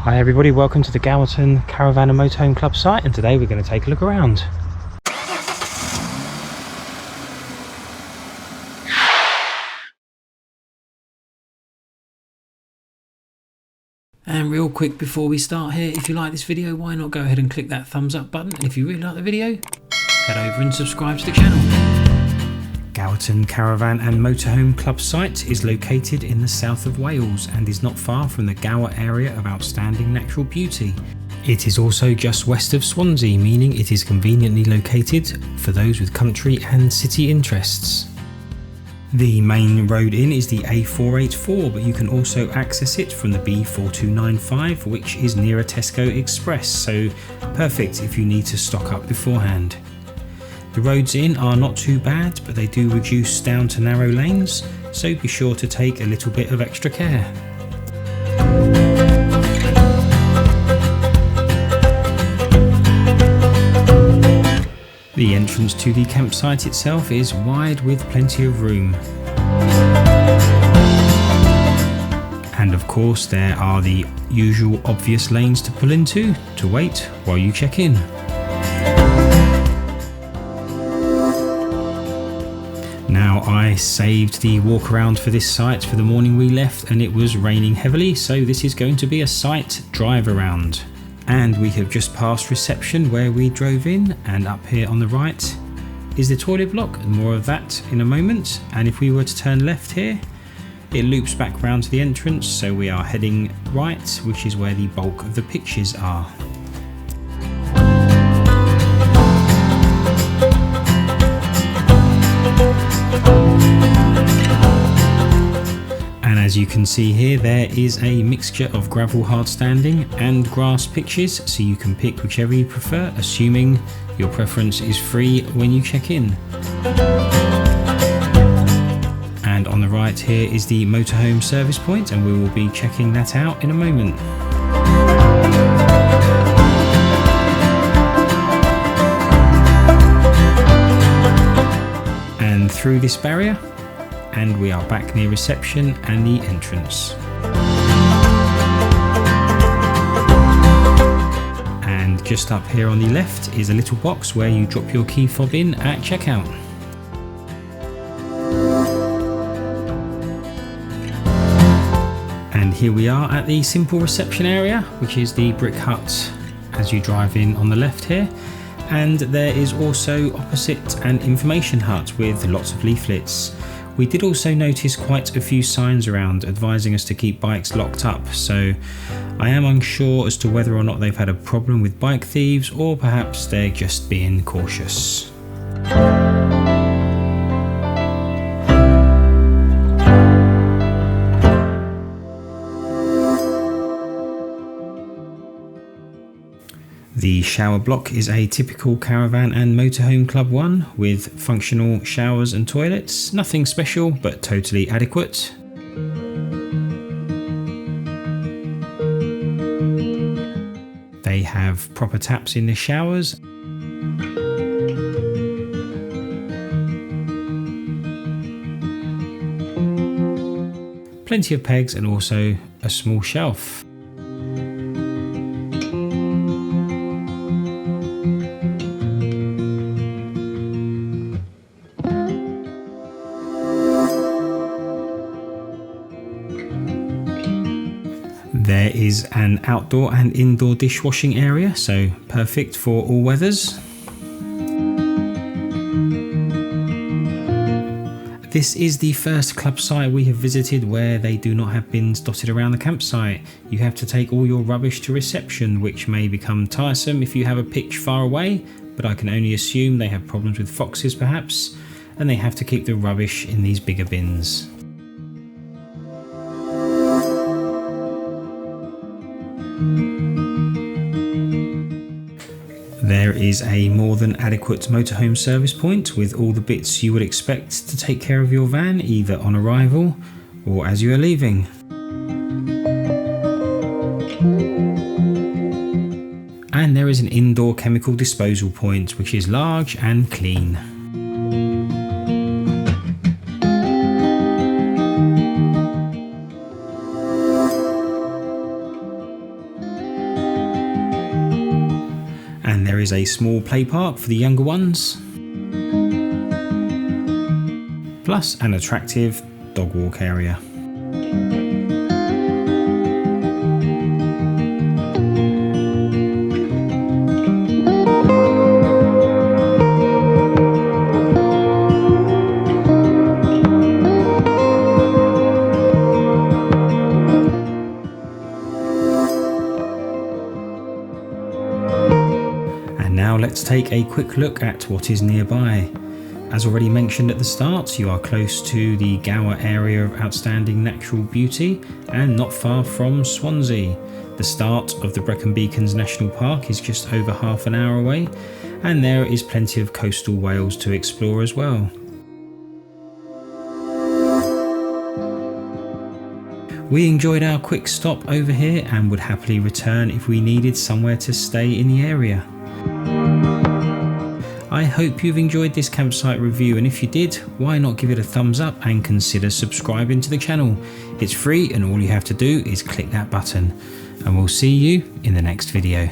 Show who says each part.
Speaker 1: Hi everybody, welcome to the Gowerton Caravan and Motorhome Club site, and today we're going to take a look around. And real quick before we start here, if you like this video, why not go ahead and click that thumbs up button, and if you really like the video, head over and subscribe to the channel. Gowerton Caravan and Motorhome Club site is located in the south of Wales and is not far from the Gower area of outstanding natural beauty. It is also just west of Swansea, meaning it is conveniently located for those with country and city interests. The main road in is the A484, but you can also access it from the B4295, which is near a Tesco Express, so perfect if you need to stock up beforehand. The roads in are not too bad, but they do reduce down to narrow lanes, so be sure to take a little bit of extra care. The entrance to the campsite itself is wide with plenty of room. And of course there are the usual obvious lanes to pull into to wait while you check in. Now, I saved the walk around for this site for the morning we left and it was raining heavily, so this is going to be a site drive around. And we have just passed reception where we drove in, and up here on the right is the toilet block, and more of that in a moment. And if we were to turn left here, it loops back round to the entrance, so we are heading right, which is where the bulk of the pitches are. And as you can see here, there is a mixture of gravel hardstanding and grass pitches, so you can pick whichever you prefer, assuming your preference is free when you check in. And on the right here is the motorhome service point, and we will be checking that out in a moment. And through this barrier, and we are back near reception and the entrance. And just up here on the left is a little box where you drop your key fob in at checkout. And here we are at the simple reception area, which is the brick hut as you drive in on the left here. And there is also opposite an information hut with lots of leaflets. We did also notice quite a few signs around advising us to keep bikes locked up, so I am unsure as to whether or not they've had a problem with bike thieves, or perhaps they're just being cautious. The shower block is a typical Caravan and Motorhome Club one, with functional showers and toilets. Nothing special, but totally adequate. They have proper taps in the showers. Plenty of pegs and also a small shelf. There is an outdoor and indoor dishwashing area, so perfect for all weathers. This is the first club site we have visited where they do not have bins dotted around the campsite. You have to take all your rubbish to reception, which may become tiresome if you have a pitch far away, but I can only assume they have problems with foxes perhaps, and they have to keep the rubbish in these bigger bins. There is a more than adequate motorhome service point with all the bits you would expect to take care of your van, either on arrival or as you are leaving. And there is an indoor chemical disposal point, which is large and clean. there is a small play park for the younger ones, plus an attractive dog walk area. Now let's take a quick look at what is nearby. As already mentioned at the start, you are close to the Gower area of outstanding natural beauty and not far from Swansea. The start of the Brecon Beacons National Park is just over half an hour away, and there is plenty of coastal Wales to explore as well. We enjoyed our quick stop over here and would happily return if we needed somewhere to stay in the area. I hope you've enjoyed this campsite review, and if you did, why not give it a thumbs up and consider subscribing to the channel. It's free and all you have to do is click that button, and we'll see you in the next video.